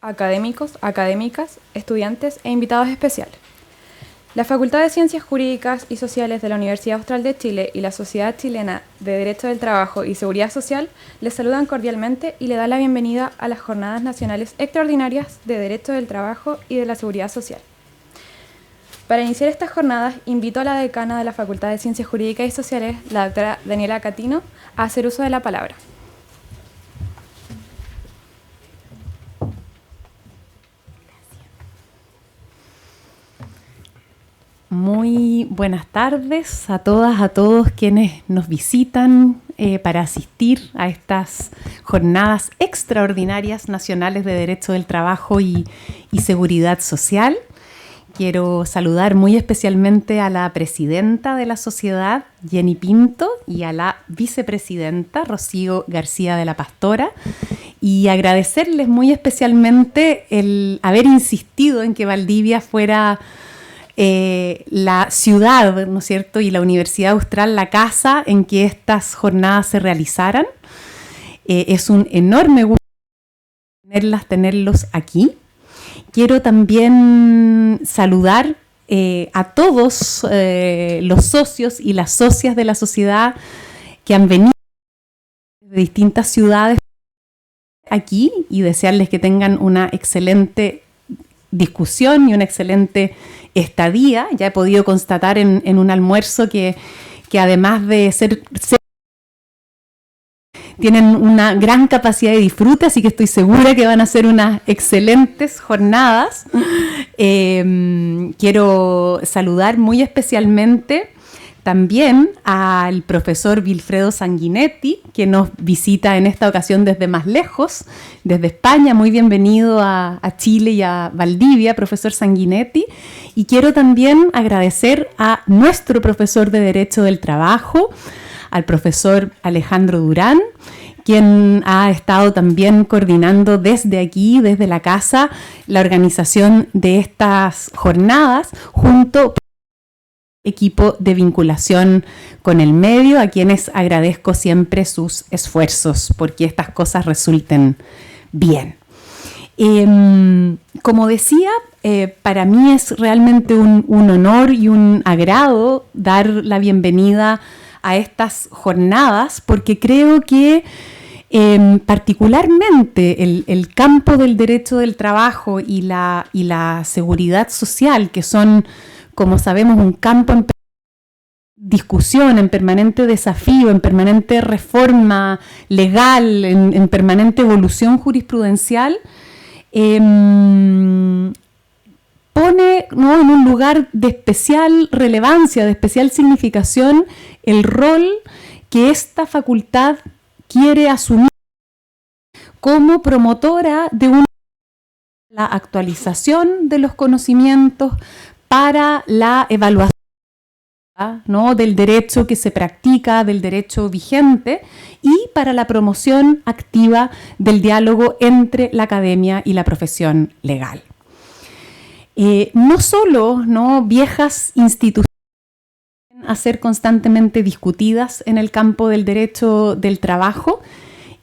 académicos, académicas, estudiantes e invitados especiales. La Facultad de Ciencias Jurídicas y Sociales de la Universidad Austral de Chile y la Sociedad Chilena de Derecho del Trabajo y Seguridad Social les saludan cordialmente y le dan la bienvenida a las Jornadas Nacionales Extraordinarias de Derecho del Trabajo y de la Seguridad Social. Para iniciar estas jornadas, invito a la decana de la Facultad de Ciencias Jurídicas y Sociales, la doctora Daniela Catino, a hacer uso de la palabra. Muy buenas tardes a todas, a todos quienes nos visitan para asistir a estas jornadas extraordinarias nacionales de Derecho del Trabajo y Seguridad Social. Quiero saludar muy especialmente a la presidenta de la sociedad, Jenny Pinto, y a la vicepresidenta, Rocío García de la Pastora, y agradecerles muy especialmente el haber insistido en que Valdivia fuera la ciudad, ¿no es cierto?, y la Universidad Austral, la casa en que estas jornadas se realizaran. Es un enorme gusto tenerlos aquí. Quiero también saludar a todos los socios y las socias de la sociedad que han venido de distintas ciudades aquí y desearles que tengan una excelente discusión y una excelente estadía. Ya he podido constatar en un almuerzo que además de ser tienen una gran capacidad de disfrute, así que estoy segura que van a ser unas excelentes jornadas. Quiero saludar muy especialmente también al profesor Vilfredo Sanguinetti, que nos visita en esta ocasión desde más lejos, desde España. Muy bienvenido a Chile y a Valdivia, profesor Sanguinetti. Y quiero también agradecer a nuestro profesor de Derecho del Trabajo, al profesor Alejandro Durán, quien ha estado también coordinando desde aquí, desde la casa, la organización de estas jornadas, junto equipo de vinculación con el medio, a quienes agradezco siempre sus esfuerzos porque estas cosas resulten bien. Como decía, para mí es realmente un honor y un agrado dar la bienvenida a estas jornadas, porque creo que particularmente el campo del derecho del trabajo y la seguridad social, que son, como sabemos, un campo en discusión, en permanente desafío, en permanente reforma legal, en permanente evolución jurisprudencial, pone, ¿no?, en un lugar de especial relevancia, de especial significación, el rol que esta facultad quiere asumir como promotora de la actualización de los conocimientos para la evaluación, ¿no?, del derecho que se practica, del derecho vigente, y para la promoción activa del diálogo entre la academia y la profesión legal. No solo, ¿no?, viejas instituciones a ser constantemente discutidas en el campo del derecho del trabajo,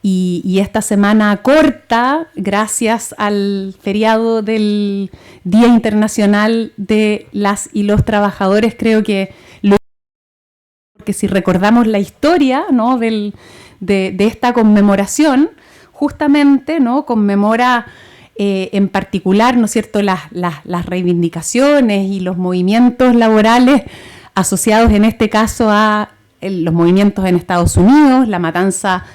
y esta semana corta, gracias al feriado del Día Internacional de las y los Trabajadores, creo que porque si recordamos la historia, ¿no?, de esta conmemoración, justamente, ¿no?, conmemora en particular, ¿no es cierto?, las reivindicaciones y los movimientos laborales asociados en este caso a los movimientos en Estados Unidos, la matanza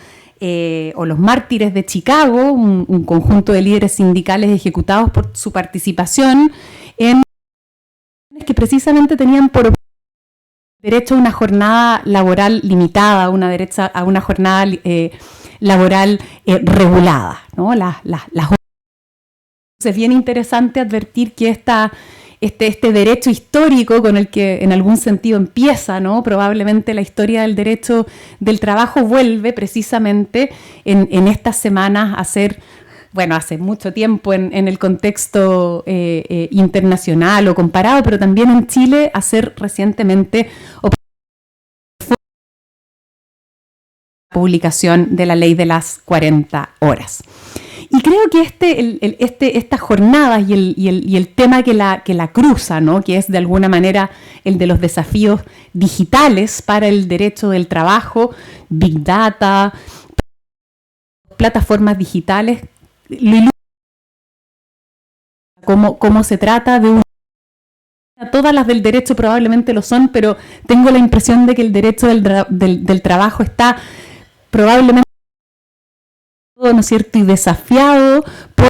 o los mártires de Chicago, un conjunto de líderes sindicales ejecutados por su participación en que precisamente tenían por derecho a una jornada laboral limitada, a una jornada laboral regulada, ¿no? Es bien interesante advertir que este derecho histórico con el que en algún sentido empieza, ¿no?, probablemente la historia del derecho del trabajo, vuelve precisamente en estas semanas a ser, bueno, hace mucho tiempo en el contexto internacional o comparado, pero también en Chile, a ser recientemente publicación de la ley de las 40 horas. Y creo que estas jornadas y el tema que la cruza, ¿no? Que es de alguna manera el de los desafíos digitales para el derecho del trabajo, Big Data, plataformas digitales, cómo se trata de un... Todas las del derecho probablemente lo son, pero tengo la impresión de que el derecho del trabajo está probablemente, ¿no es cierto?, y desafiado por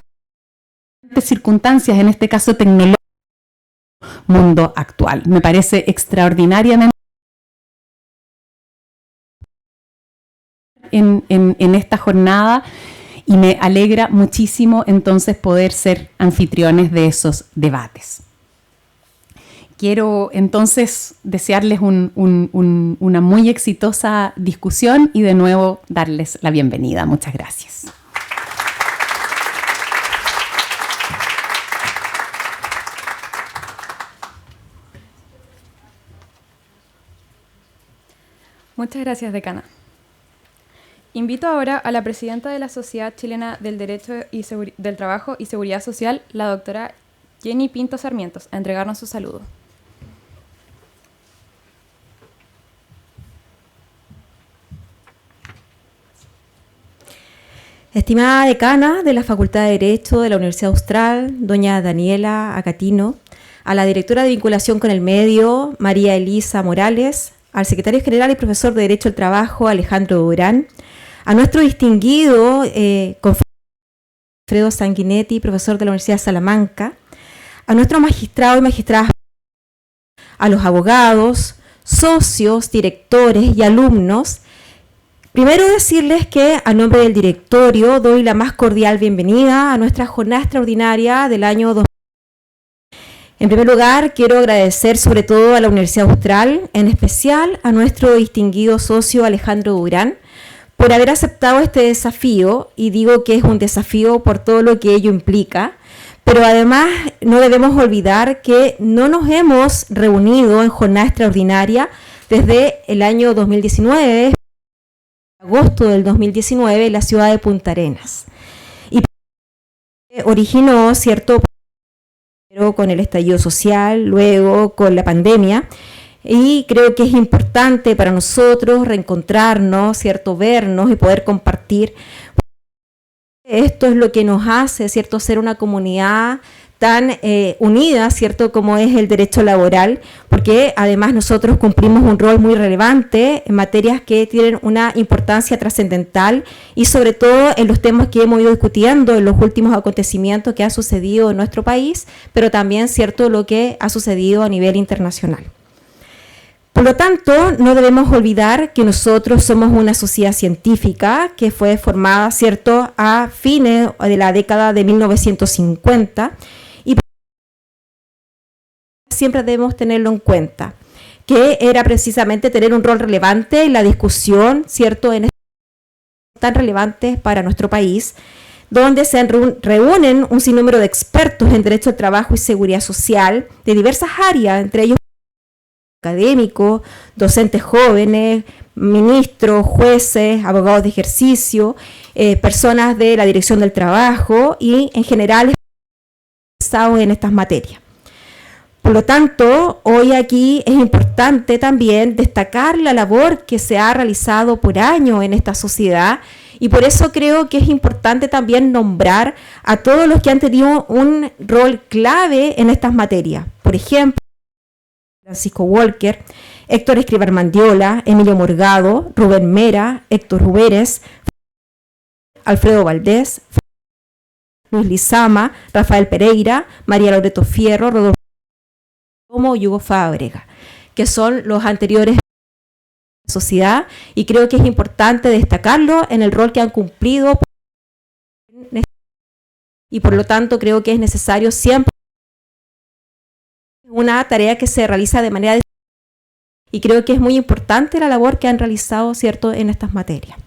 circunstancias, en este caso tecnológico, mundo actual. Me parece extraordinariamente en esta jornada y me alegra muchísimo entonces poder ser anfitriones de esos debates. Quiero entonces desearles una muy exitosa discusión y de nuevo darles la bienvenida. Muchas gracias. Muchas gracias, decana. Invito ahora a la presidenta de la Sociedad Chilena del Derecho del Trabajo y Seguridad Social, la doctora Jenny Pinto Sarmientos, a entregarnos su saludo. Estimada decana de la Facultad de Derecho de la Universidad Austral, doña Daniela Acatino, a la directora de Vinculación con el Medio, María Elisa Morales, al secretario general y profesor de Derecho del Trabajo, Alejandro Durán, a nuestro distinguido Alfredo Sanguinetti, profesor de la Universidad de Salamanca, a nuestros magistrados y magistradas, a los abogados, socios, directores y alumnos. Primero decirles que a nombre del directorio doy la más cordial bienvenida a nuestra jornada extraordinaria del año 2020. En primer lugar, quiero agradecer sobre todo a la Universidad Austral, en especial a nuestro distinguido socio Alejandro Durán, por haber aceptado este desafío, y digo que es un desafío por todo lo que ello implica, pero además no debemos olvidar que no nos hemos reunido en jornada extraordinaria desde el año 2019, agosto del 2019, en la ciudad de Punta Arenas. Y originó, ¿cierto?, con el estallido social, luego con la pandemia, y creo que es importante para nosotros reencontrarnos, ¿cierto?, vernos y poder compartir. Esto es lo que nos hace, ¿cierto?, ser una comunidad tan unida, ¿cierto?, como es el derecho laboral, porque además nosotros cumplimos un rol muy relevante en materias que tienen una importancia trascendental y sobre todo en los temas que hemos ido discutiendo en los últimos acontecimientos que han sucedido en nuestro país, pero también, ¿cierto?, lo que ha sucedido a nivel internacional. Por lo tanto, no debemos olvidar que nosotros somos una sociedad científica que fue formada, ¿cierto?, a fines de la década de 1950, y siempre debemos tenerlo en cuenta, que era precisamente tener un rol relevante en la discusión, ¿cierto?, en tan relevantes para nuestro país, donde se reúnen un sinnúmero de expertos en derecho al trabajo y seguridad social de diversas áreas, entre ellos académicos, docentes jóvenes, ministros, jueces, abogados de ejercicio, personas de la dirección del trabajo y en general especializados en estas materias. Por lo tanto, hoy aquí es importante también destacar la labor que se ha realizado por años en esta sociedad, y por eso creo que es importante también nombrar a todos los que han tenido un rol clave en estas materias. Por ejemplo, Francisco Walker, Héctor Escribar Mandiola, Emilio Morgado, Rubén Mera, Héctor Ruberes, Alfredo Valdés, Luis Lizama, Rafael Pereira, María Loreto Fierro, Rodolfo Como y Hugo Fábrega, que son los anteriores de la sociedad, y creo que es importante destacarlo en el rol que han cumplido, y por lo tanto creo que es necesario siempre una tarea que se realiza de manera y creo que es muy importante la labor que han realizado, ¿cierto?, en estas materias.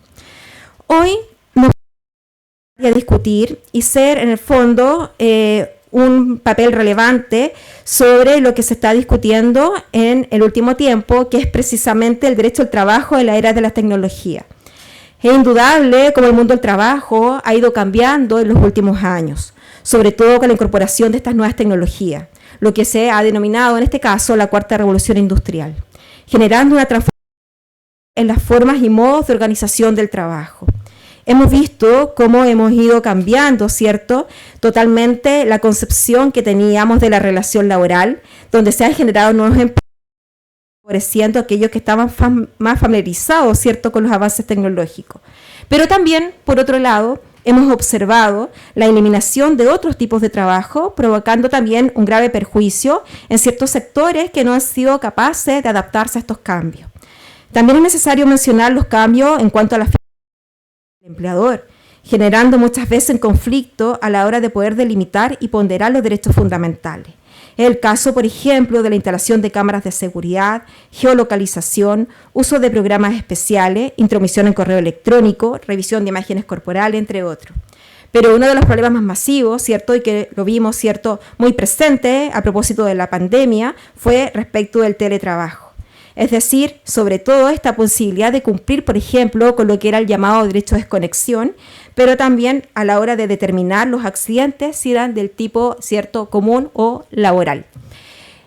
Hoy nos voy a discutir y ser en el fondo un papel relevante sobre lo que se está discutiendo en el último tiempo, que es precisamente el derecho al trabajo en la era de la tecnología. Es indudable cómo el mundo del trabajo ha ido cambiando en los últimos años, sobre todo con la incorporación de estas nuevas tecnologías, lo que se ha denominado en este caso la cuarta revolución industrial, generando una transformación en las formas y modos de organización del trabajo. Hemos visto cómo hemos ido cambiando, ¿cierto?, totalmente la concepción que teníamos de la relación laboral, donde se han generado nuevos empleos, favoreciendo a aquellos que estaban más familiarizados, ¿cierto?, con los avances tecnológicos. Pero también, por otro lado, hemos observado la eliminación de otros tipos de trabajo, provocando también un grave perjuicio en ciertos sectores que no han sido capaces de adaptarse a estos cambios. También es necesario mencionar los cambios en cuanto a la del empleador, generando muchas veces un conflicto a la hora de poder delimitar y ponderar los derechos fundamentales. Es el caso, por ejemplo, de la instalación de cámaras de seguridad, geolocalización, uso de programas especiales, intromisión en correo electrónico, revisión de imágenes corporales, entre otros. Pero uno de los problemas más masivos, ¿cierto?, y que lo vimos, ¿cierto?, muy presente a propósito de la pandemia, fue respecto del teletrabajo. Es decir, sobre todo esta posibilidad de cumplir, por ejemplo, con lo que era el llamado derecho de desconexión, pero también a la hora de determinar los accidentes si eran del tipo, ¿cierto?, común o laboral.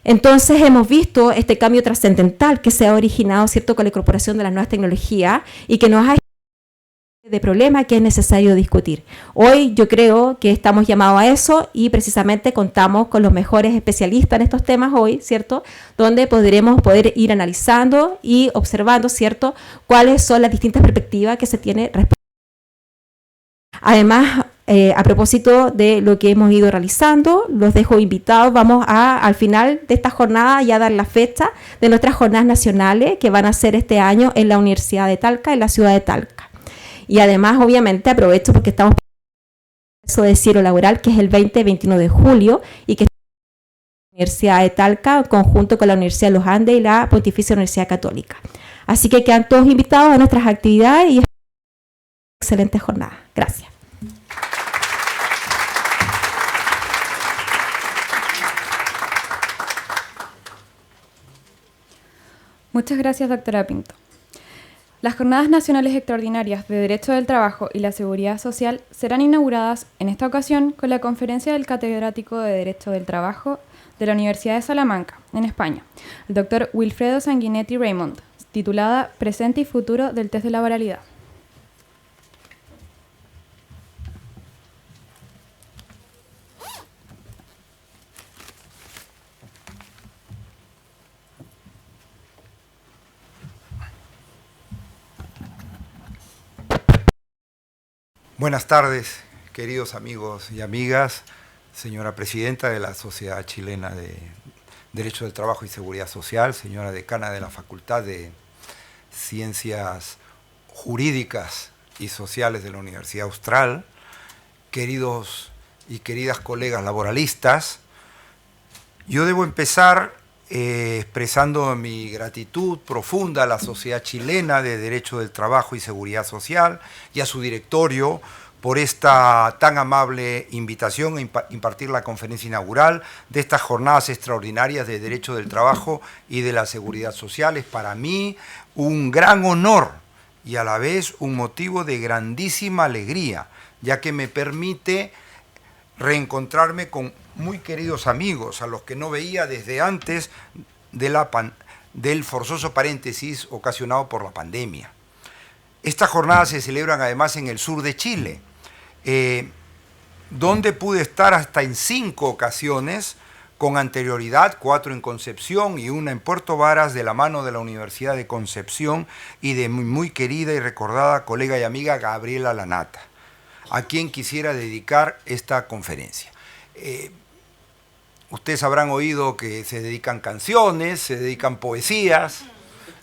Entonces hemos visto este cambio trascendental que se ha originado, ¿cierto?, con la incorporación de las nuevas tecnologías y que nos ha de problema que es necesario discutir. Hoy yo creo que estamos llamados a eso y precisamente contamos con los mejores especialistas en estos temas hoy, ¿cierto?, donde podremos poder ir analizando y observando, ¿cierto?, cuáles son las distintas perspectivas que se tiene respecto. Además, a propósito de lo que hemos ido realizando, los dejo invitados, vamos al final de esta jornada ya dar la fecha de nuestras jornadas nacionales que van a ser este año en la Universidad de Talca, en la ciudad de Talca. Y además, obviamente, aprovecho porque estamos en el de cierre laboral, que es el 20 y 21 de julio, y que está en la Universidad de Talca, en conjunto con la Universidad de los Andes y la Pontificia Universidad Católica. Así que quedan todos invitados a nuestras actividades y excelente jornada. Gracias. Muchas gracias, doctora Pinto. Las Jornadas Nacionales Extraordinarias de Derecho del Trabajo y la Seguridad Social serán inauguradas en esta ocasión con la conferencia del catedrático de Derecho del Trabajo de la Universidad de Salamanca, en España, el doctor Wilfredo Sanguinetti Raymond, titulada Presente y Futuro del Test de Laboralidad. Buenas tardes, queridos amigos y amigas, señora presidenta de la Sociedad Chilena de Derecho del Trabajo y Seguridad Social, señora decana de la Facultad de Ciencias Jurídicas y Sociales de la Universidad Austral, queridos y queridas colegas laboralistas. Yo debo empezar expresando mi gratitud profunda a la Sociedad Chilena de Derecho del Trabajo y Seguridad Social y a su directorio por esta tan amable invitación a impartir la conferencia inaugural de estas jornadas extraordinarias de Derecho del Trabajo y de la Seguridad Social. Es para mí un gran honor y a la vez un motivo de grandísima alegría, ya que me permite reencontrarme con muy queridos amigos a los que no veía desde antes del forzoso paréntesis ocasionado por la pandemia. Estas jornadas se celebran además en el sur de Chile, donde pude estar hasta en 5 ocasiones con anterioridad, 4 en Concepción y 1 en Puerto Varas, de la mano de la Universidad de Concepción y de mi muy querida y recordada colega y amiga Gabriela Lanata, a quien quisiera dedicar esta conferencia. Ustedes habrán oído que se dedican canciones, se dedican poesías.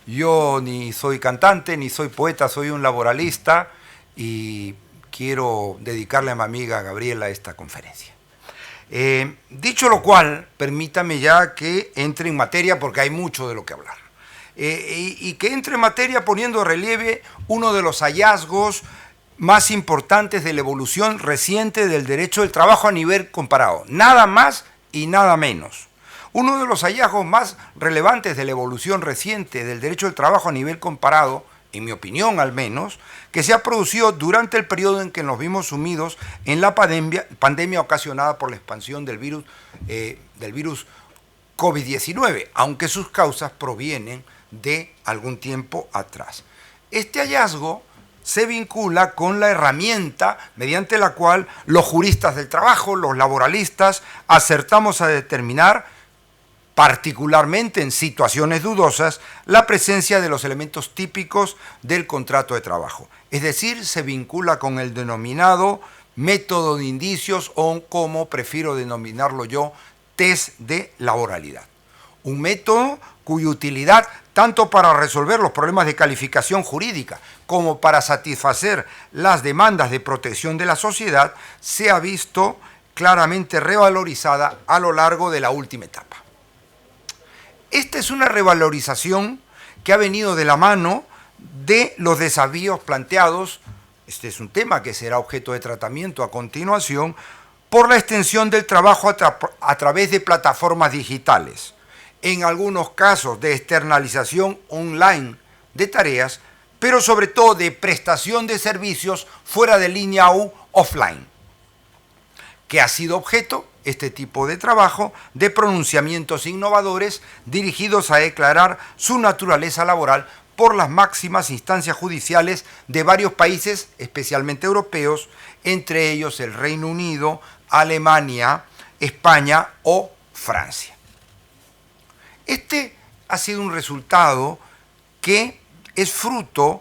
Yo ni soy cantante, ni soy poeta, soy un laboralista y quiero dedicarle a mi amiga Gabriela esta conferencia. Dicho lo cual, permítame ya que entre en materia porque hay mucho de lo que hablar. Y que entre en materia poniendo en relieve uno de los hallazgos más importantes de la evolución reciente del derecho del trabajo a nivel comparado. Nada más y nada menos. Uno de los hallazgos más relevantes de la evolución reciente del derecho del trabajo a nivel comparado en mi opinión al menos, que se ha producido durante el periodo en que nos vimos sumidos en la pandemia ocasionada por la expansión del virus COVID-19, aunque sus causas provienen de algún tiempo atrás. Este hallazgo se vincula con la herramienta mediante la cual los juristas del trabajo, los laboralistas, acertamos a determinar, particularmente en situaciones dudosas, la presencia de los elementos típicos del contrato de trabajo. Es decir, se vincula con el denominado método de indicios o, como prefiero denominarlo yo, test de laboralidad. Un método cuya utilidad, tanto para resolver los problemas de calificación jurídica como para satisfacer las demandas de protección de la sociedad, se ha visto claramente revalorizada a lo largo de la última etapa. Esta es una revalorización que ha venido de la mano de los desafíos planteados, este es un tema que será objeto de tratamiento a continuación, por la extensión del trabajo a través de plataformas digitales, en algunos casos de externalización online de tareas, pero sobre todo de prestación de servicios fuera de línea u offline, que ha sido objeto, este tipo de trabajo, de pronunciamientos innovadores dirigidos a declarar su naturaleza laboral por las máximas instancias judiciales de varios países, especialmente europeos, entre ellos el Reino Unido, Alemania, España o Francia. Este ha sido un resultado que es fruto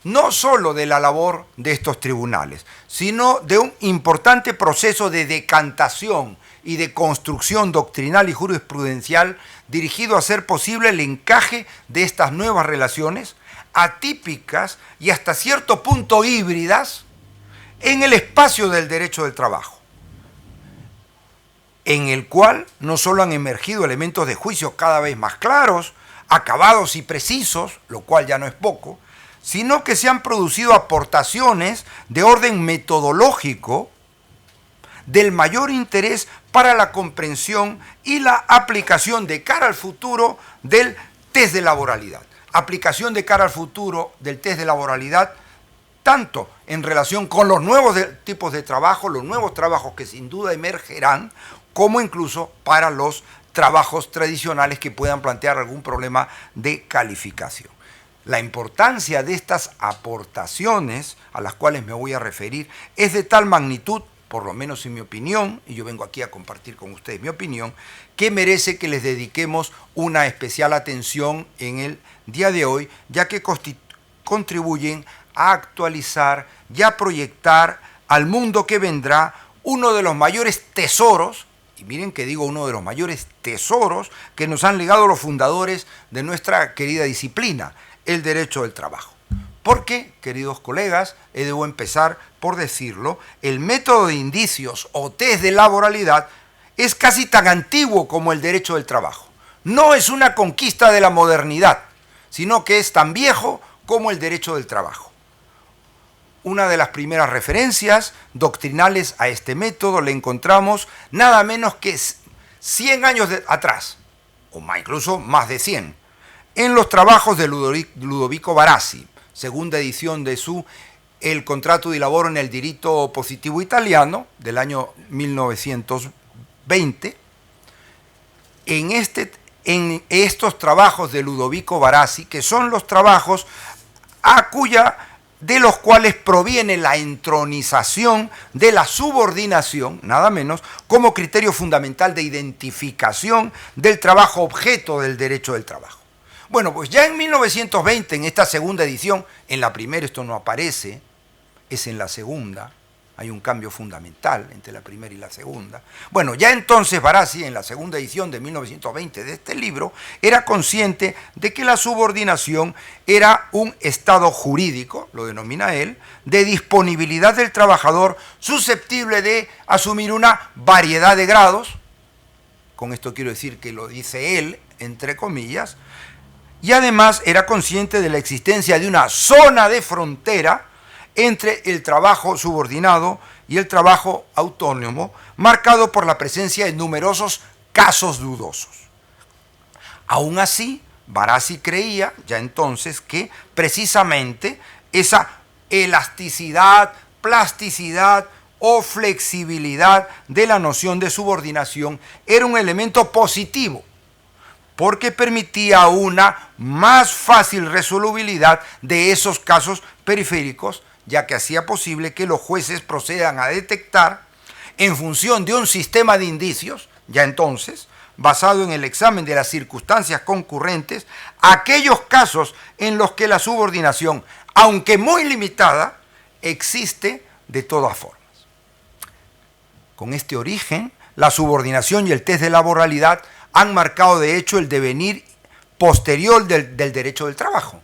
no solo de la labor de estos tribunales, sino de un importante proceso de decantación y de construcción doctrinal y jurisprudencial dirigido a hacer posible el encaje de estas nuevas relaciones, atípicas y hasta cierto punto híbridas, en el espacio del derecho del trabajo, en el cual no solo han emergido elementos de juicio cada vez más claros, acabados y precisos, lo cual ya no es poco, sino que se han producido aportaciones de orden metodológico del mayor interés para la comprensión y la aplicación de cara al futuro del test de laboralidad. Aplicación de cara al futuro del test de laboralidad, tanto en relación con los nuevos tipos de trabajo, los nuevos trabajos que sin duda emergerán, como incluso para los trabajos tradicionales que puedan plantear algún problema de calificación. La importancia de estas aportaciones a las cuales me voy a referir es de tal magnitud, por lo menos en mi opinión, y yo vengo aquí a compartir con ustedes mi opinión, que merece que les dediquemos una especial atención en el día de hoy, ya que contribuyen a actualizar y a proyectar al mundo que vendrá uno de los mayores tesoros, y miren que digo uno de los mayores tesoros que nos han legado los fundadores de nuestra querida disciplina, el derecho del trabajo. Porque, queridos colegas, debo empezar por decirlo, el método de indicios o test de laboralidad es casi tan antiguo como el derecho del trabajo. No es una conquista de la modernidad, sino que es tan viejo como el derecho del trabajo. Una de las primeras referencias doctrinales a este método le encontramos nada menos que 100 años atrás, o incluso más de 100, en los trabajos de Ludovico Barassi, segunda edición de su El contratto di lavoro en el diritto positivo italiano, del año 1920. En estos trabajos de Ludovico Barassi, que son los trabajos de los cuales proviene la entronización de la subordinación, nada menos, como criterio fundamental de identificación del trabajo objeto del derecho del trabajo. Bueno, pues ya en 1920, en esta segunda edición, en la primera esto no aparece, es en la segunda, hay un cambio fundamental entre la primera y la segunda. Bueno, ya entonces Barassi, en la segunda edición de 1920 de este libro, era consciente de que la subordinación era un estado jurídico, lo denomina él, de disponibilidad del trabajador susceptible de asumir una variedad de grados, con esto quiero decir que lo dice él, entre comillas, y además era consciente de la existencia de una zona de frontera entre el trabajo subordinado y el trabajo autónomo, marcado por la presencia de numerosos casos dudosos. Aún así, Barassi creía ya entonces que precisamente esa elasticidad, plasticidad o flexibilidad de la noción de subordinación era un elemento positivo, porque permitía una más fácil resolubilidad de esos casos periféricos, ya que hacía posible que los jueces procedan a detectar, en función de un sistema de indicios, ya entonces, basado en el examen de las circunstancias concurrentes, aquellos casos en los que la subordinación, aunque muy limitada, existe de todas formas. Con este origen, la subordinación y el test de laboralidad han marcado de hecho el devenir posterior del derecho del trabajo.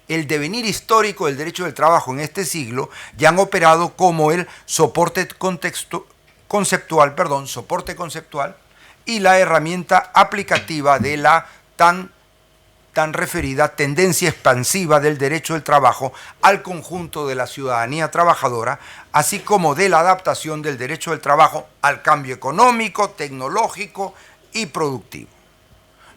El devenir histórico del derecho del trabajo en este siglo ya han operado como el soporte conceptual y la herramienta aplicativa de la tan referida tendencia expansiva del derecho del trabajo al conjunto de la ciudadanía trabajadora, así como de la adaptación del derecho del trabajo al cambio económico, tecnológico y productivo.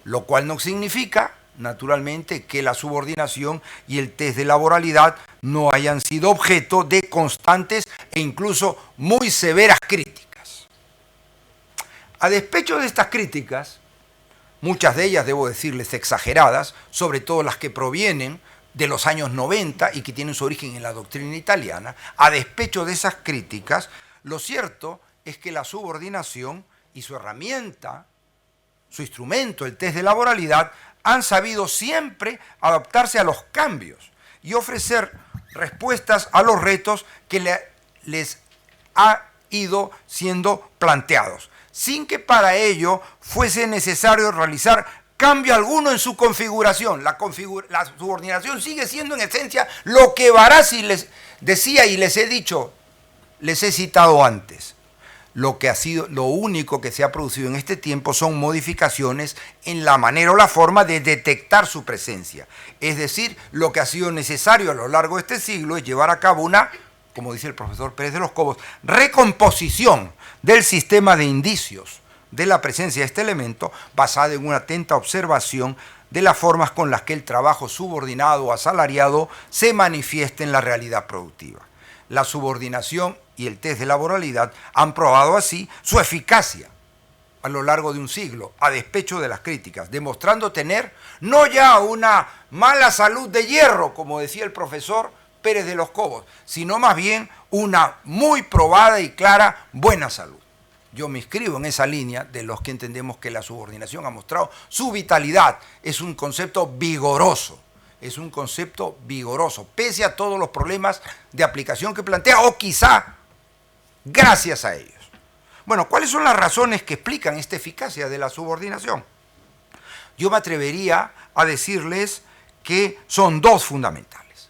Lo cual no significa, naturalmente, que la subordinación y el test de laboralidad no hayan sido objeto de constantes e incluso muy severas críticas. A despecho de estas críticas, muchas de ellas, debo decirles, exageradas, sobre todo las que provienen de los años 90 y que tienen su origen en la doctrina italiana, a despecho de esas críticas, lo cierto es que la subordinación y su herramienta, su instrumento, el test de laboralidad, han sabido siempre adaptarse a los cambios y ofrecer respuestas a los retos que les ha ido siendo planteados, sin que para ello fuese necesario realizar cambio alguno en su configuración. La subordinación sigue siendo en esencia lo que Barassi les decía y les he dicho, les he citado antes. Lo único que se ha producido en este tiempo son modificaciones en la manera o la forma de detectar su presencia. Es decir, lo que ha sido necesario a lo largo de este siglo es llevar a cabo una, como dice el profesor Pérez de los Cobos, recomposición del sistema de indicios de la presencia de este elemento, basada en una atenta observación de las formas con las que el trabajo subordinado o asalariado se manifiesta en la realidad productiva. La subordinación y el test de laboralidad han probado así su eficacia a lo largo de un siglo, a despecho de las críticas, demostrando tener no ya una mala salud de hierro, como decía el profesor Pérez de los Cobos, sino más bien una muy probada y clara buena salud. Yo me inscribo en esa línea de los que entendemos que la subordinación ha mostrado su vitalidad, es un concepto vigoroso. Es un concepto vigoroso, pese a todos los problemas de aplicación que plantea, o quizá gracias a ellos. Bueno, ¿cuáles son las razones que explican esta eficacia de la subordinación? Yo me atrevería a decirles que son dos fundamentales.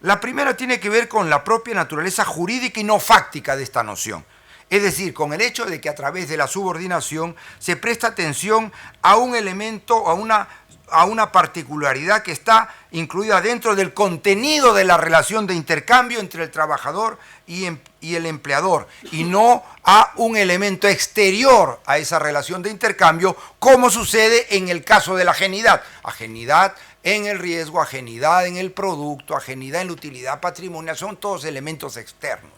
La primera tiene que ver con la propia naturaleza jurídica y no fáctica de esta noción. Es decir, con el hecho de que a través de la subordinación se presta atención a un elemento, a una particularidad que está incluida dentro del contenido de la relación de intercambio entre el trabajador y el empleador, y no a un elemento exterior a esa relación de intercambio, como sucede en el caso de la ajenidad. Ajenidad en el riesgo, ajenidad en el producto, ajenidad en la utilidad patrimonial, son todos elementos externos.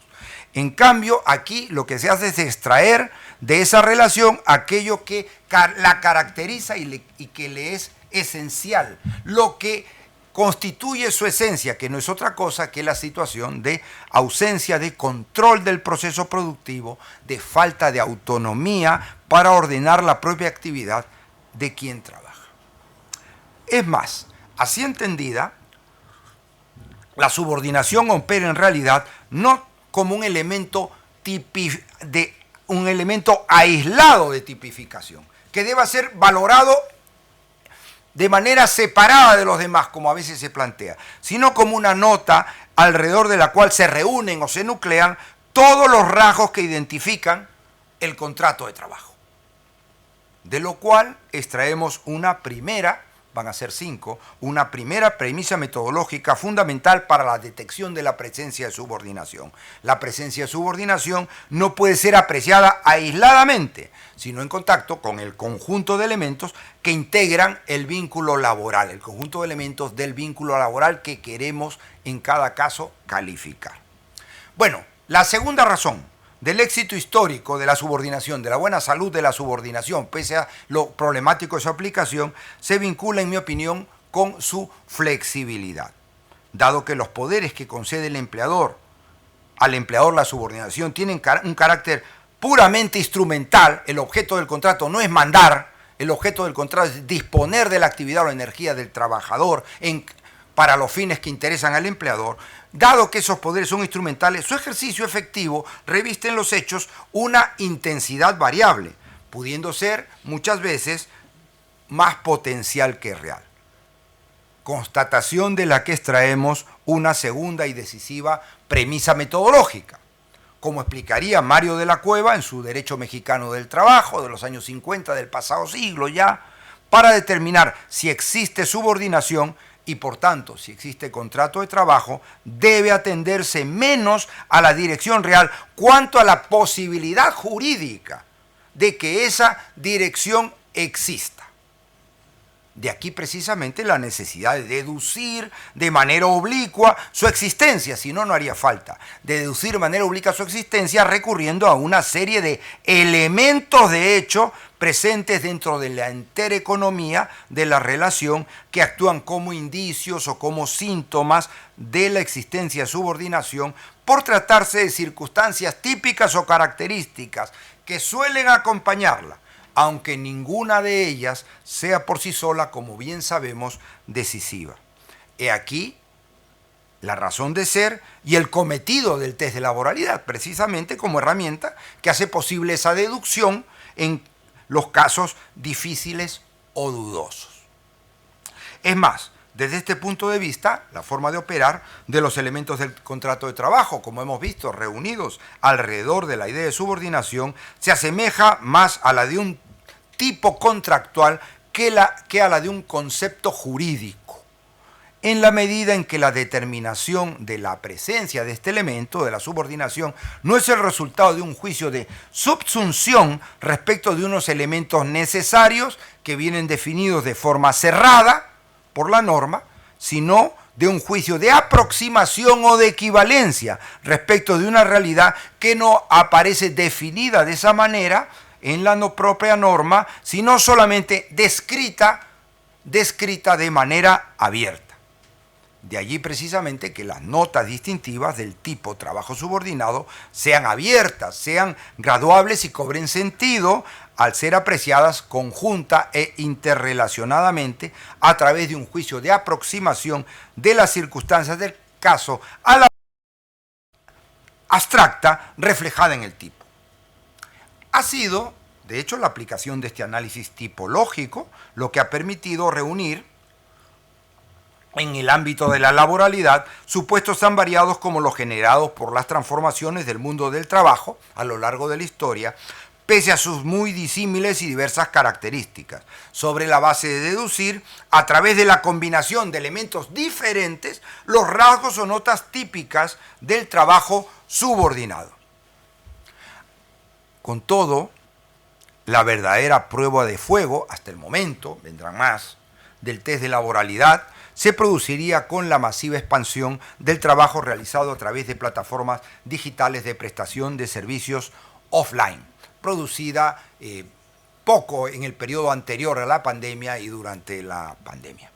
En cambio, aquí lo que se hace es extraer de esa relación aquello que la caracteriza y que le es esencial, lo que constituye su esencia, que no es otra cosa que la situación de ausencia de control del proceso productivo, de falta de autonomía para ordenar la propia actividad de quien trabaja. Es más, así entendida, la subordinación opera en realidad no como un elemento aislado de tipificación, que deba ser valorado de manera separada de los demás, como a veces se plantea, sino como una nota alrededor de la cual se reúnen o se nuclean todos los rasgos que identifican el contrato de trabajo. De lo cual extraemos una primera van a ser 5, una primera premisa metodológica fundamental para la detección de la presencia de subordinación. La presencia de subordinación no puede ser apreciada aisladamente, sino en contacto con el conjunto de elementos que integran el vínculo laboral, el conjunto de elementos del vínculo laboral que queremos en cada caso calificar. Bueno, la segunda razón del éxito histórico de la subordinación, de la buena salud de la subordinación, pese a lo problemático de su aplicación, se vincula, en mi opinión, con su flexibilidad. Dado que los poderes que concede el empleador al empleador la subordinación tienen un carácter puramente instrumental, el objeto del contrato no es mandar, el objeto del contrato es disponer de la actividad o la energía del trabajador para los fines que interesan al empleador. Dado que esos poderes son instrumentales, su ejercicio efectivo reviste en los hechos una intensidad variable, pudiendo ser muchas veces más potencial que real. Constatación de la que extraemos una segunda y decisiva premisa metodológica. Como explicaría Mario de la Cueva en su Derecho Mexicano del Trabajo de los años 50 del pasado siglo ya, para determinar si existe subordinación y por tanto, si existe contrato de trabajo, debe atenderse menos a la dirección real cuanto a la posibilidad jurídica de que esa dirección exista. De aquí precisamente la necesidad de deducir de manera oblicua su existencia, si no, no haría falta. De deducir de manera oblicua su existencia recurriendo a una serie de elementos de hecho presentes dentro de la entera economía de la relación que actúan como indicios o como síntomas de la existencia de subordinación por tratarse de circunstancias típicas o características que suelen acompañarla, aunque ninguna de ellas sea por sí sola, como bien sabemos, decisiva. He aquí la razón de ser y el cometido del test de laboralidad, precisamente como herramienta que hace posible esa deducción en los casos difíciles o dudosos. Es más, desde este punto de vista, la forma de operar de los elementos del contrato de trabajo, como hemos visto, reunidos alrededor de la idea de subordinación, se asemeja más a la de un tipo contractual que a la de un concepto jurídico, en la medida en que la determinación de la presencia de este elemento, de la subordinación, no es el resultado de un juicio de subsunción respecto de unos elementos necesarios que vienen definidos de forma cerrada por la norma, sino de un juicio de aproximación o de equivalencia respecto de una realidad que no aparece definida de esa manera en la propia norma, sino solamente descrita de manera abierta. De allí precisamente que las notas distintivas del tipo trabajo subordinado sean abiertas, sean graduables y cobren sentido al ser apreciadas conjunta e interrelacionadamente a través de un juicio de aproximación de las circunstancias del caso a la abstracta reflejada en el tipo. Ha sido, de hecho, la aplicación de este análisis tipológico lo que ha permitido reunir en el ámbito de la laboralidad supuestos tan variados como los generados por las transformaciones del mundo del trabajo a lo largo de la historia, pese a sus muy disímiles y diversas características, sobre la base de deducir, a través de la combinación de elementos diferentes, los rasgos o notas típicas del trabajo subordinado. Con todo, la verdadera prueba de fuego, hasta el momento, vendrán más, del test de laboralidad, se produciría con la masiva expansión del trabajo realizado a través de plataformas digitales de prestación de servicios offline, producida poco en el periodo anterior a la pandemia y durante la pandemia.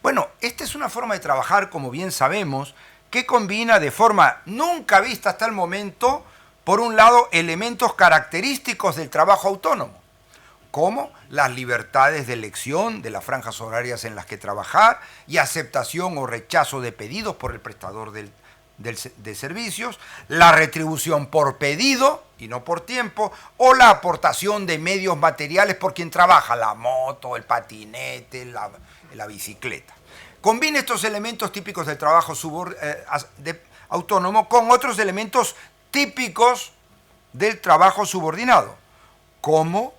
Bueno, esta es una forma de trabajar, como bien sabemos, que combina de forma nunca vista hasta el momento, por un lado, elementos característicos del trabajo autónomo, como las libertades de elección de las franjas horarias en las que trabajar y aceptación o rechazo de pedidos por el prestador de servicios, la retribución por pedido y no por tiempo, o la aportación de medios materiales por quien trabaja, la moto, el patinete, la bicicleta. Combina estos elementos típicos del trabajo autónomo con otros elementos típicos del trabajo subordinado, como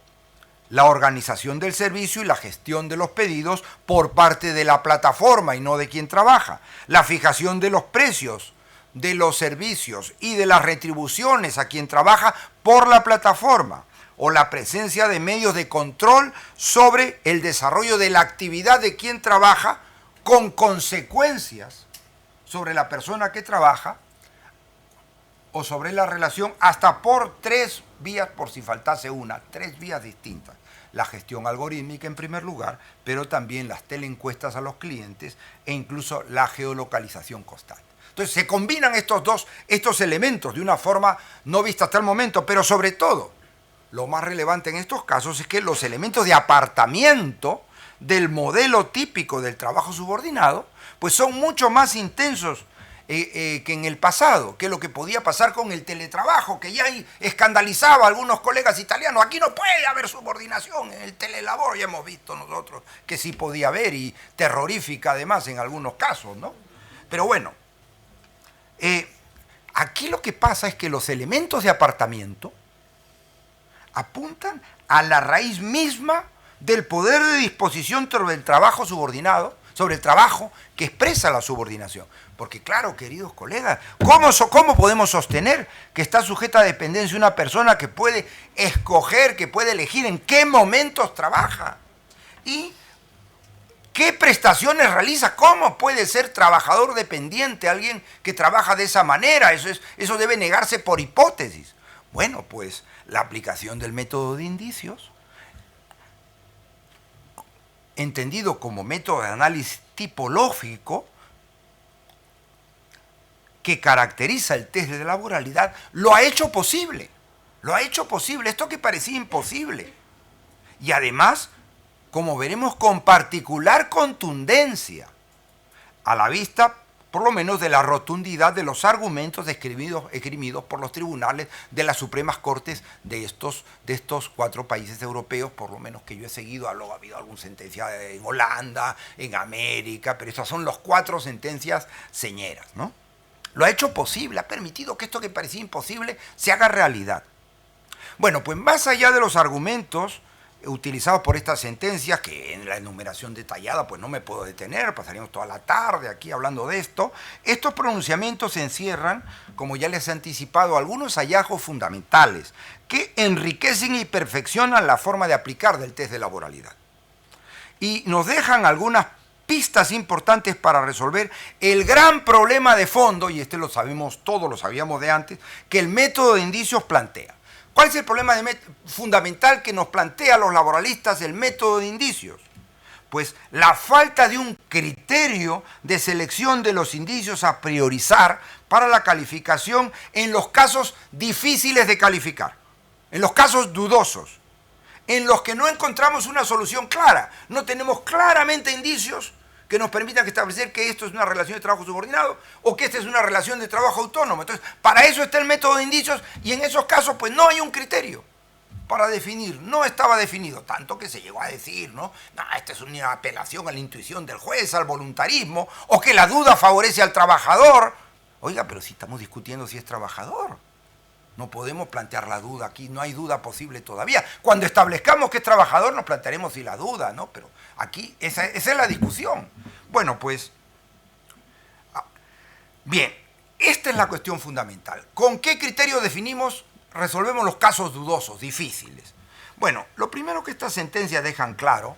la organización del servicio y la gestión de los pedidos por parte de la plataforma y no de quien trabaja, la fijación de los precios de los servicios y de las retribuciones a quien trabaja por la plataforma, o la presencia de medios de control sobre el desarrollo de la actividad de quien trabaja, con consecuencias sobre la persona que trabaja o sobre la relación, hasta por 3 vías, por si faltase una, 3 vías distintas. La gestión algorítmica en primer lugar, pero también las teleencuestas a los clientes e incluso la geolocalización constante. Entonces se combinan estos elementos de una forma no vista hasta el momento, pero sobre todo, lo más relevante en estos casos es que los elementos de apartamiento del modelo típico del trabajo subordinado, pues son mucho más intensos que en el pasado, que lo que podía pasar con el teletrabajo, que ya escandalizaba a algunos colegas italianos. Aquí no puede haber subordinación, en el telelabor ya hemos visto nosotros que sí podía haber, y terrorífica además en algunos casos, ¿no? Pero bueno, aquí lo que pasa es que los elementos de apartamiento apuntan a la raíz misma del poder de disposición sobre el trabajo subordinado, sobre el trabajo que expresa la subordinación. Porque claro, queridos colegas, ¿cómo podemos sostener que está sujeta a dependencia una persona que puede escoger, que puede elegir en qué momentos trabaja y qué prestaciones realiza? ¿Cómo puede ser trabajador dependiente alguien que trabaja de esa manera? Eso debe negarse por hipótesis. Bueno, pues la aplicación del método de indicios, entendido como método de análisis tipológico, que caracteriza el test de laboralidad, lo ha hecho posible. Lo ha hecho posible, esto que parecía imposible. Y además, como veremos, con particular contundencia, a la vista, por lo menos, de la rotundidad de los argumentos esgrimidos por los tribunales de las Supremas Cortes de estos 4 países europeos, por lo menos que yo he seguido. Luego ha habido alguna sentencia en Holanda, en América, pero estas son las 4 sentencias señeras, ¿no? Lo ha hecho posible, ha permitido que esto que parecía imposible se haga realidad. Bueno, pues más allá de los argumentos utilizados por estas sentencias, que en la enumeración detallada pues no me puedo detener, pasaríamos toda la tarde aquí hablando de esto, estos pronunciamientos encierran, como ya les he anticipado, algunos hallazgos fundamentales que enriquecen y perfeccionan la forma de aplicar del test de laboralidad. Y nos dejan algunas pistas importantes para resolver el gran problema de fondo, y este lo sabemos todos, lo sabíamos de antes, que el método de indicios plantea. ¿Cuál es el problema fundamental que nos plantea a los laboralistas el método de indicios? Pues la falta de un criterio de selección de los indicios a priorizar para la calificación en los casos difíciles de calificar, en los casos dudosos, en los que no encontramos una solución clara, no tenemos claramente indicios que nos permitan establecer que esto es una relación de trabajo subordinado o que esta es una relación de trabajo autónomo. Entonces, para eso está el método de indicios, y en esos casos pues no hay un criterio para definir, no estaba definido, tanto que se llegó a decir, ¿no? No, esta es una apelación a la intuición del juez, al voluntarismo, o que la duda favorece al trabajador. Oiga, pero si estamos discutiendo si es trabajador, no podemos plantear la duda aquí, no hay duda posible todavía. Cuando establezcamos que es trabajador nos plantearemos si la duda, ¿no? Pero aquí esa es la discusión. Bueno, pues, bien, esta es la cuestión fundamental. ¿Con qué criterio resolvemos los casos dudosos, difíciles? Bueno, lo primero que estas sentencias dejan claro,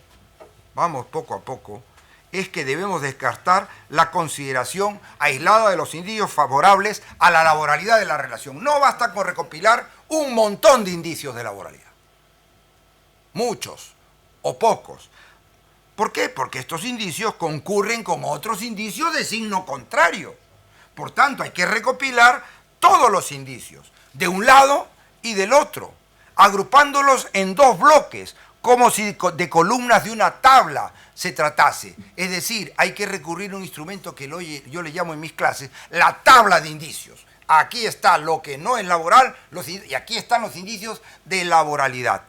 vamos poco a poco, es que debemos descartar la consideración aislada de los indicios favorables a la laboralidad de la relación. No basta con recopilar un montón de indicios de laboralidad. Muchos o pocos. ¿Por qué? Porque estos indicios concurren con otros indicios de signo contrario. Por tanto, hay que recopilar todos los indicios, de un lado y del otro, agrupándolos en 2 bloques, como si de columnas de una tabla se tratase. Es decir, hay que recurrir a un instrumento que yo le llamo en mis clases la tabla de indicios. Aquí está lo que no es laboral y aquí están los indicios de laboralidad,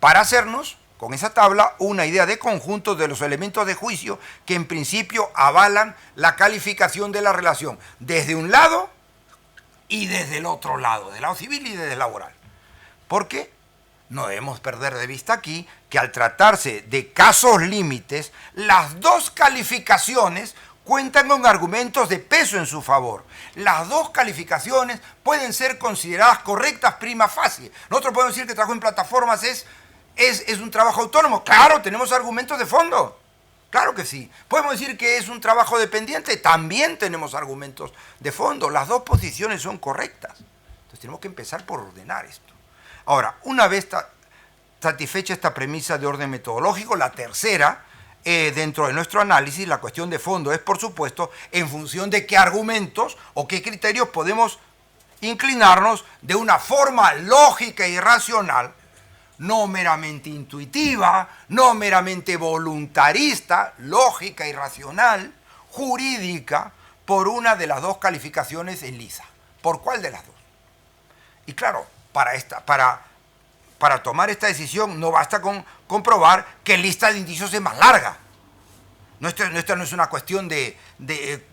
para hacernos con esa tabla una idea de conjunto de los elementos de juicio que en principio avalan la calificación de la relación desde un lado y desde el otro lado, del lado civil y desde el laboral. ¿Por qué? No debemos perder de vista aquí que al tratarse de casos límites, las dos calificaciones cuentan con argumentos de peso en su favor. Las dos calificaciones pueden ser consideradas correctas prima facie. Nosotros podemos decir que trabajo en plataformas es un trabajo autónomo. Claro, tenemos argumentos de fondo. Claro que sí. Podemos decir que es un trabajo dependiente. También tenemos argumentos de fondo. Las dos posiciones son correctas. Entonces tenemos que empezar por ordenar esto. Ahora, una vez satisfecha esta premisa de orden metodológico, la tercera, dentro de nuestro análisis, la cuestión de fondo es, por supuesto, en función de qué argumentos o qué criterios podemos inclinarnos de una forma lógica y racional, no meramente intuitiva, no meramente voluntarista, lógica y racional, jurídica, por una de las dos calificaciones en lisa. ¿Por cuál de las dos? Y claro, para tomar esta decisión no basta con comprobar que la lista de indicios es más larga. Esta no es una cuestión de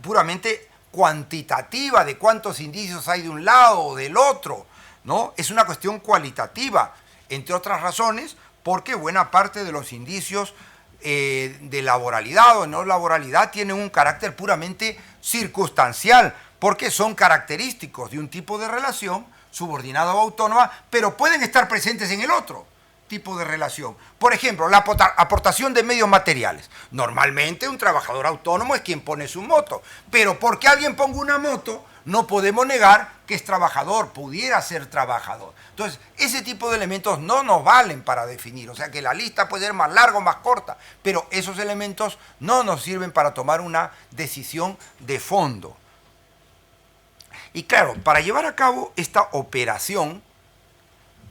puramente cuantitativa, de cuántos indicios hay de un lado o del otro, ¿no? Es una cuestión cualitativa, entre otras razones, porque buena parte de los indicios de laboralidad o de no laboralidad tienen un carácter puramente circunstancial, porque son característicos de un tipo de relación subordinada o autónoma, pero pueden estar presentes en el otro tipo de relación. Por ejemplo, la aportación de medios materiales. Normalmente un trabajador autónomo es quien pone su moto, pero porque alguien ponga una moto, no podemos negar que es trabajador, pudiera ser trabajador. Entonces, ese tipo de elementos no nos valen para definir, o sea que la lista puede ser más larga o más corta, pero esos elementos no nos sirven para tomar una decisión de fondo. Y claro, para llevar a cabo esta operación,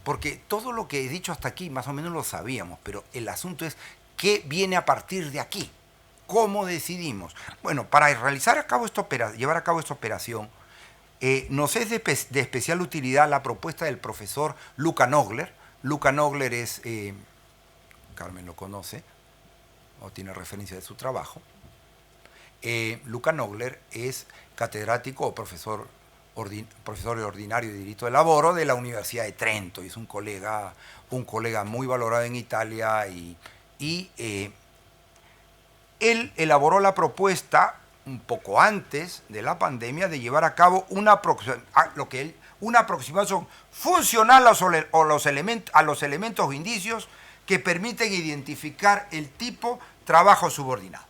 porque todo lo que he dicho hasta aquí más o menos lo sabíamos, pero el asunto es qué viene a partir de aquí, cómo decidimos. Bueno, para llevar a cabo esta operación, nos es de especial utilidad la propuesta del profesor Luca Nogler. Luca Nogler es, Carmen lo conoce, o tiene referencia de su trabajo. Luca Nogler es catedrático o profesor ordinario de Diritto del Lavoro de la Universidad de Trento, y es un colega muy valorado en Italia, y él elaboró la propuesta un poco antes de la pandemia de llevar a cabo una aproximación funcional a los elementos o indicios que permiten identificar el tipo trabajo subordinado.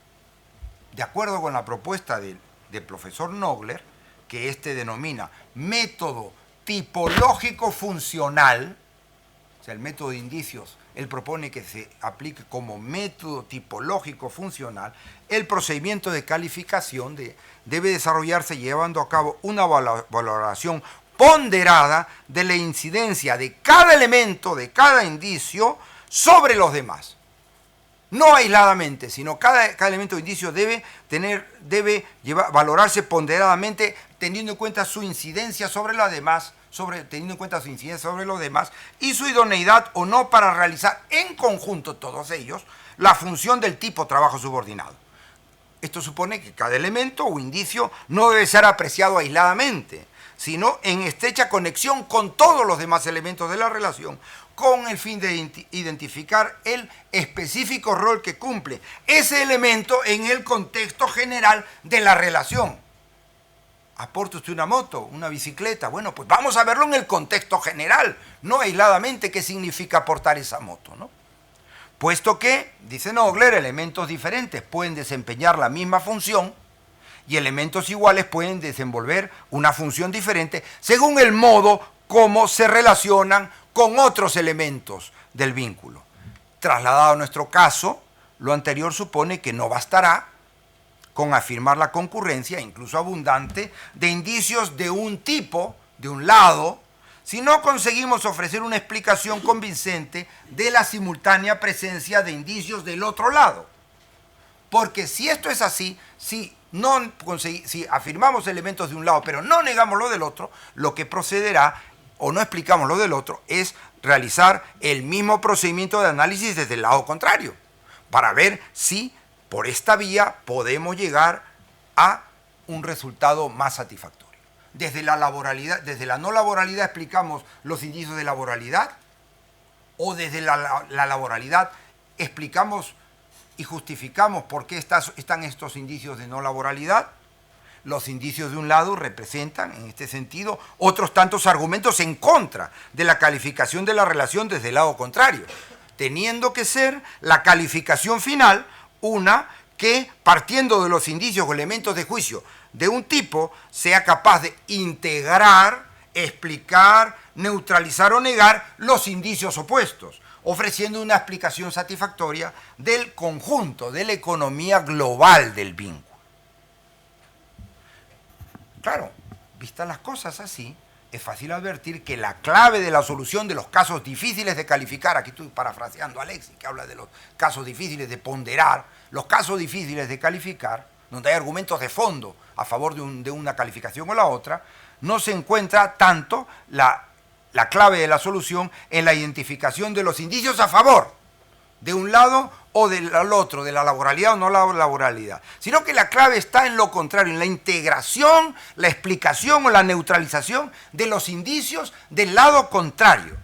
De acuerdo con la propuesta del profesor Nogler, que denomina método tipológico funcional, o sea, el método de indicios, él propone que se aplique como método tipológico funcional, el procedimiento de calificación debe desarrollarse llevando a cabo una valoración ponderada de la incidencia de cada elemento, de cada indicio, sobre los demás. No aisladamente, sino cada elemento de indicio debe valorarse ponderadamente, teniendo en cuenta su incidencia sobre los demás, y su idoneidad o no para realizar en conjunto todos ellos la función del tipo trabajo subordinado. Esto supone que cada elemento o indicio no debe ser apreciado aisladamente, sino en estrecha conexión con todos los demás elementos de la relación, con el fin de identificar el específico rol que cumple ese elemento en el contexto general de la relación. ¿Aporta usted una moto, una bicicleta? Bueno, pues vamos a verlo en el contexto general, no aisladamente qué significa aportar esa moto, ¿no? Puesto que, dice Nogler, elementos diferentes pueden desempeñar la misma función y elementos iguales pueden desenvolver una función diferente según el modo como se relacionan con otros elementos del vínculo. Trasladado a nuestro caso, lo anterior supone que no bastará con afirmar la concurrencia, incluso abundante, de indicios de un tipo, de un lado, si no conseguimos ofrecer una explicación convincente de la simultánea presencia de indicios del otro lado. Porque si esto es así, si afirmamos elementos de un lado, pero no negamos lo del otro, lo que procederá, o no explicamos lo del otro, es realizar el mismo procedimiento de análisis desde el lado contrario, para ver si por esta vía podemos llegar a un resultado más satisfactorio. Desde la no laboralidad explicamos los indicios de laboralidad, o desde la laboralidad explicamos y justificamos por qué están estos indicios de no laboralidad. Los indicios de un lado representan, en este sentido, otros tantos argumentos en contra de la calificación de la relación desde el lado contrario, teniendo que ser la calificación final una que, partiendo de los indicios o elementos de juicio de un tipo, sea capaz de integrar, explicar, neutralizar o negar los indicios opuestos, ofreciendo una explicación satisfactoria del conjunto, de la economía global del vínculo. Claro, vistas las cosas así, es fácil advertir que la clave de la solución de los casos difíciles de calificar, aquí estoy parafraseando a Alexis, que habla de los casos difíciles de ponderar, los casos difíciles de calificar, donde hay argumentos de fondo a favor de una calificación o la otra, no se encuentra tanto la clave de la solución en la identificación de los indicios a favor de un lado o del otro, de la laboralidad o no la laboralidad, sino que la clave está en lo contrario, en la integración, la explicación o la neutralización de los indicios del lado contrario,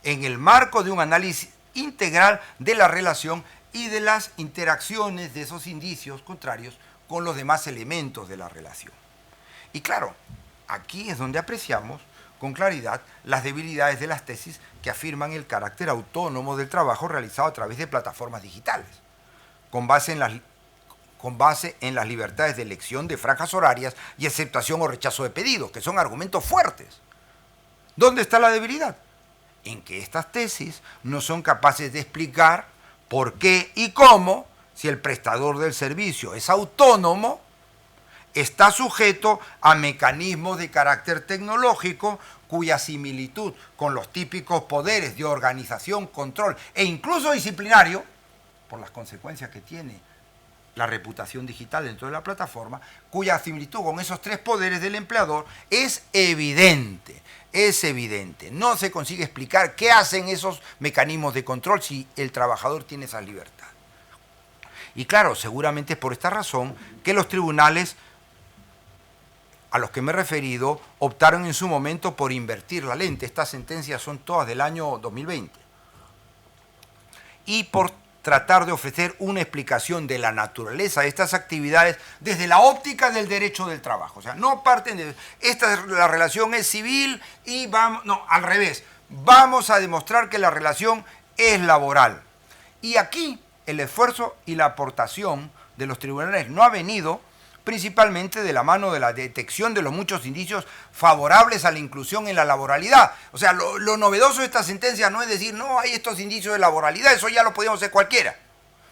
en el marco de un análisis integral de la relación y de las interacciones de esos indicios contrarios con los demás elementos de la relación. Y claro, aquí es donde apreciamos con claridad las debilidades de las tesis que afirman el carácter autónomo del trabajo realizado a través de plataformas digitales, con base en las libertades de elección de franjas horarias y aceptación o rechazo de pedidos, que son argumentos fuertes. ¿Dónde está la debilidad? En que estas tesis no son capaces de explicar por qué y cómo, si el prestador del servicio es autónomo, está sujeto a mecanismos de carácter tecnológico cuya similitud con los típicos poderes de organización, control e incluso disciplinario, por las consecuencias que tiene la reputación digital dentro de la plataforma, cuya similitud con esos tres poderes del empleador es evidente. Es evidente. No se consigue explicar qué hacen esos mecanismos de control si el trabajador tiene esa libertad. Y claro, seguramente es por esta razón que los tribunales a los que me he referido optaron en su momento por invertir la lente. Estas sentencias son todas del año 2020. Y por tratar de ofrecer una explicación de la naturaleza de estas actividades desde la óptica del derecho del trabajo. O sea, no parten de la relación es civil y vamos, no, al revés. Vamos a demostrar que la relación es laboral. Y aquí el esfuerzo y la aportación de los tribunales no ha venido principalmente de la mano de la detección de los muchos indicios favorables a la inclusión en la laboralidad. O sea, lo novedoso de esta sentencia no es decir, no hay estos indicios de laboralidad, eso ya lo podíamos hacer cualquiera.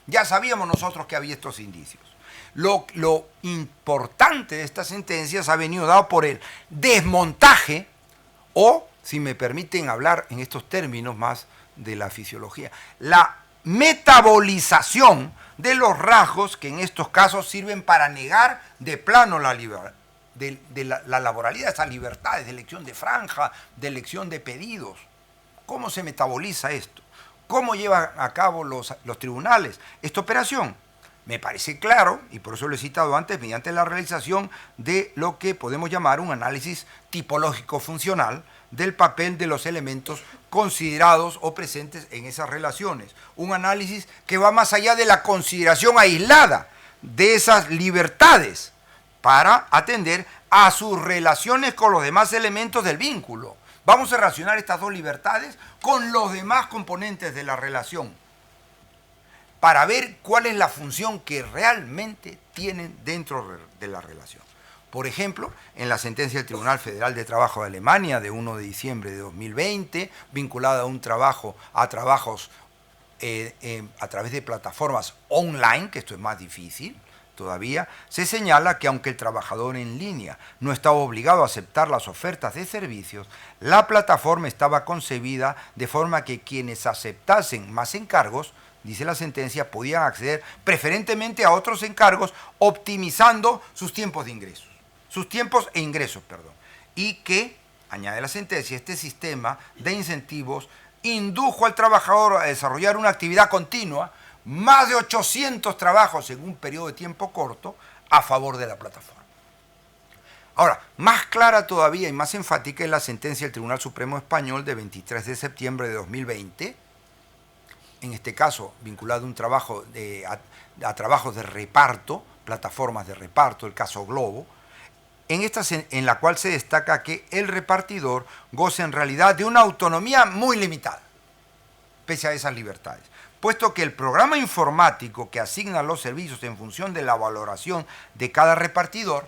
Ya sabíamos nosotros que había estos indicios. Lo importante de estas sentencias ha venido dado por el desmontaje o, si me permiten hablar en estos términos más de la fisiología, la metabolización de los rasgos que en estos casos sirven para negar de plano la laboralidad, esas libertades de elección de franja, de elección de pedidos. ¿Cómo se metaboliza esto? ¿Cómo llevan a cabo los tribunales esta operación? Me parece claro, y por eso lo he citado antes, mediante la realización de lo que podemos llamar un análisis tipológico funcional del papel de los elementos considerados o presentes en esas relaciones. Un análisis que va más allá de la consideración aislada de esas libertades para atender a sus relaciones con los demás elementos del vínculo. Vamos a relacionar estas dos libertades con los demás componentes de la relación para ver cuál es la función que realmente tienen dentro de la relación. Por ejemplo, en la sentencia del Tribunal Federal de Trabajo de Alemania de 1 de diciembre de 2020, vinculada a trabajos a través de plataformas online, que esto es más difícil todavía, se señala que aunque el trabajador en línea no estaba obligado a aceptar las ofertas de servicios, la plataforma estaba concebida de forma que quienes aceptasen más encargos, dice la sentencia, podían acceder preferentemente a otros encargos optimizando sus tiempos de ingresos. Sus tiempos e ingresos, perdón. Y que, añade la sentencia, este sistema de incentivos indujo al trabajador a desarrollar una actividad continua, más de 800 trabajos en un periodo de tiempo corto, a favor de la plataforma. Ahora, más clara todavía y más enfática es la sentencia del Tribunal Supremo Español de 23 de septiembre de 2020, en este caso vinculado a un trabajo a trabajos de reparto, plataformas de reparto, el caso Globo, en la cual se destaca que el repartidor goza en realidad de una autonomía muy limitada, pese a esas libertades, puesto que el programa informático que asigna los servicios en función de la valoración de cada repartidor,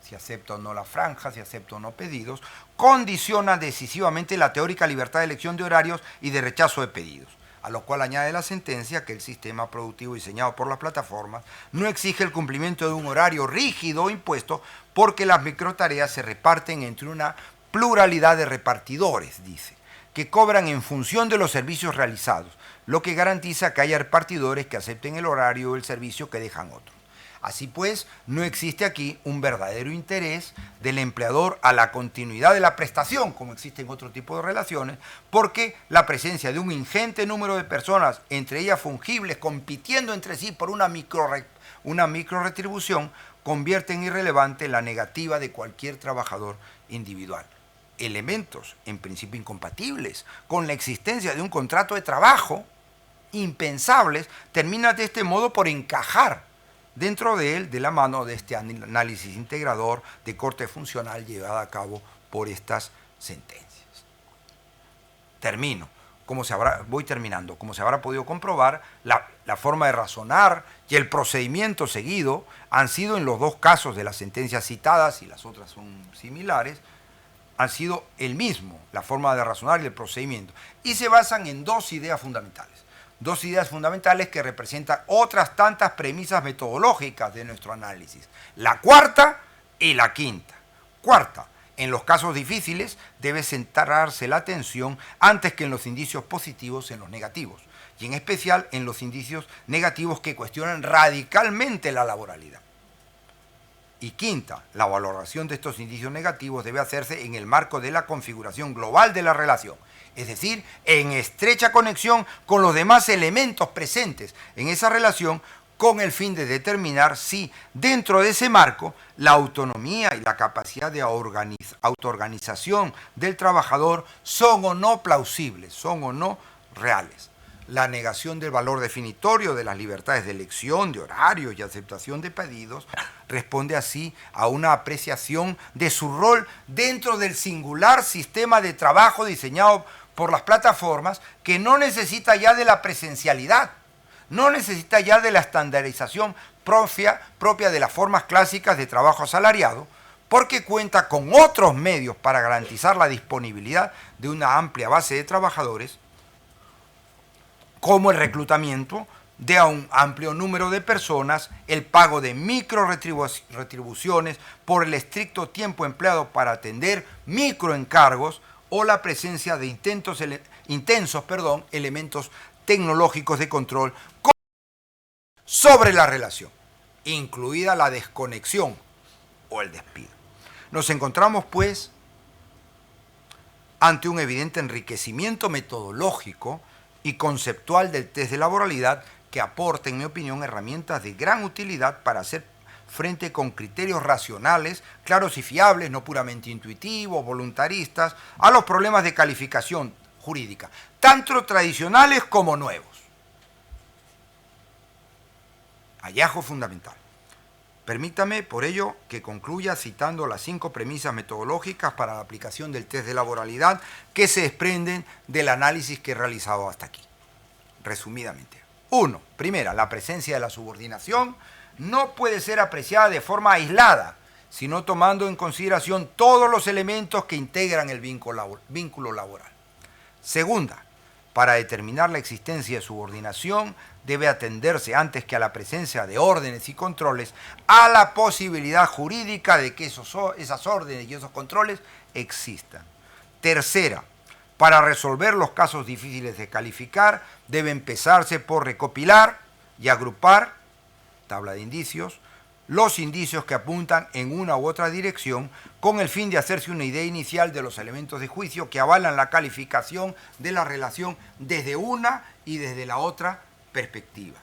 si acepta o no la franja, si acepta o no pedidos, condiciona decisivamente la teórica libertad de elección de horarios y de rechazo de pedidos, a lo cual añade la sentencia que el sistema productivo diseñado por las plataformas no exige el cumplimiento de un horario rígido o impuesto porque las microtareas se reparten entre una pluralidad de repartidores, dice, que cobran en función de los servicios realizados, lo que garantiza que haya repartidores que acepten el horario o el servicio que dejan otros. Así pues, no existe aquí un verdadero interés del empleador a la continuidad de la prestación, como existe en otro tipo de relaciones, porque la presencia de un ingente número de personas, entre ellas fungibles, compitiendo entre sí por una microretribución, convierte en irrelevante la negativa de cualquier trabajador individual. Elementos, en principio incompatibles, con la existencia de un contrato de trabajo, impensables, terminan de este modo por encajar dentro de él, de la mano de este análisis integrador de corte funcional llevado a cabo por estas sentencias. Voy terminando. Como se habrá podido comprobar, la forma de razonar y el procedimiento seguido han sido en los dos casos de las sentencias citadas, y las otras son similares, han sido el mismo, la forma de razonar y el procedimiento, y se basan en dos ideas fundamentales. Dos ideas fundamentales que representan otras tantas premisas metodológicas de nuestro análisis. La cuarta y la quinta. Cuarta, en los casos difíciles debe centrarse la atención antes que en los indicios positivos en los negativos, y en especial en los indicios negativos que cuestionan radicalmente la laboralidad. Y quinta, la valoración de estos indicios negativos debe hacerse en el marco de la configuración global de la relación, es decir, en estrecha conexión con los demás elementos presentes en esa relación, con el fin de determinar si, dentro de ese marco, la autonomía y la capacidad de autoorganización del trabajador son o no plausibles, son o no reales. La negación del valor definitorio de las libertades de elección, de horarios y aceptación de pedidos responde así a una apreciación de su rol dentro del singular sistema de trabajo diseñado por las plataformas, que no necesita ya de la presencialidad, no necesita ya de la estandarización propia de las formas clásicas de trabajo asalariado, porque cuenta con otros medios para garantizar la disponibilidad de una amplia base de trabajadores, como el reclutamiento de a un amplio número de personas, el pago de microretribuciones por el estricto tiempo empleado para atender microencargos, o la presencia de intensos elementos tecnológicos de control sobre la relación, incluida la desconexión o el despido. Nos encontramos, pues, ante un evidente enriquecimiento metodológico y conceptual del test de laboralidad que aporta, en mi opinión, herramientas de gran utilidad para hacer frente con criterios racionales, claros y fiables, no puramente intuitivos, voluntaristas, a los problemas de calificación jurídica, tanto tradicionales como nuevos. Hallazgo fundamental. Permítame, por ello, que concluya citando las 5 premisas metodológicas para la aplicación del test de laboralidad que se desprenden del análisis que he realizado hasta aquí. Resumidamente. 1. Primera, la presencia de la subordinación no puede ser apreciada de forma aislada, sino tomando en consideración todos los elementos que integran el vínculo laboral. Segunda, para determinar la existencia de subordinación debe atenderse, antes que a la presencia de órdenes y controles, a la posibilidad jurídica de que esas órdenes y esos controles existan. Tercera, para resolver los casos difíciles de calificar, debe empezarse por recopilar y agrupar, tabla de indicios, los indicios que apuntan en una u otra dirección, con el fin de hacerse una idea inicial de los elementos de juicio que avalan la calificación de la relación desde una y desde la otra perspectiva.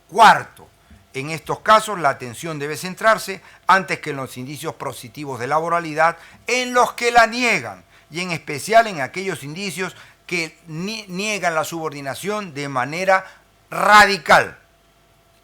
Cuarto, en estos casos la atención debe centrarse, antes que en los indicios positivos de laboralidad, en los que la niegan, y en especial en aquellos indicios que niegan la subordinación de manera radical.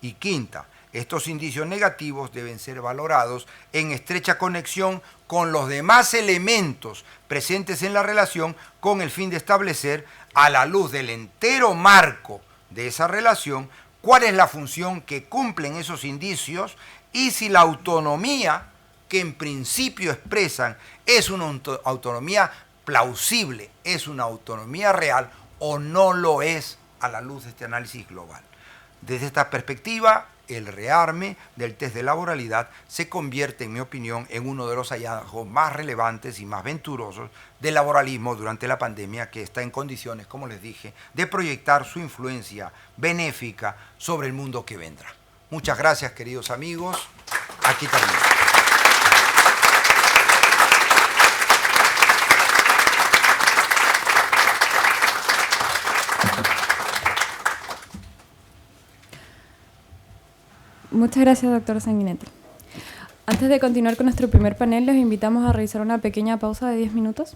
Y quinta, estos indicios negativos deben ser valorados en estrecha conexión con los demás elementos presentes en la relación con el fin de establecer, a la luz del entero marco de esa relación, cuál es la función que cumplen esos indicios y si la autonomía que en principio expresan es una autonomía plausible, es una autonomía real o no lo es a la luz de este análisis global. Desde esta perspectiva, el rearme del test de laboralidad se convierte, en mi opinión, en uno de los hallazgos más relevantes y más venturosos del laboralismo durante la pandemia, que está en condiciones, como les dije, de proyectar su influencia benéfica sobre el mundo que vendrá. Muchas gracias, queridos amigos. Aquí termino. Muchas gracias, doctor Sanguinetti. Antes de continuar con nuestro primer panel, los invitamos a realizar una pequeña pausa de 10 minutos.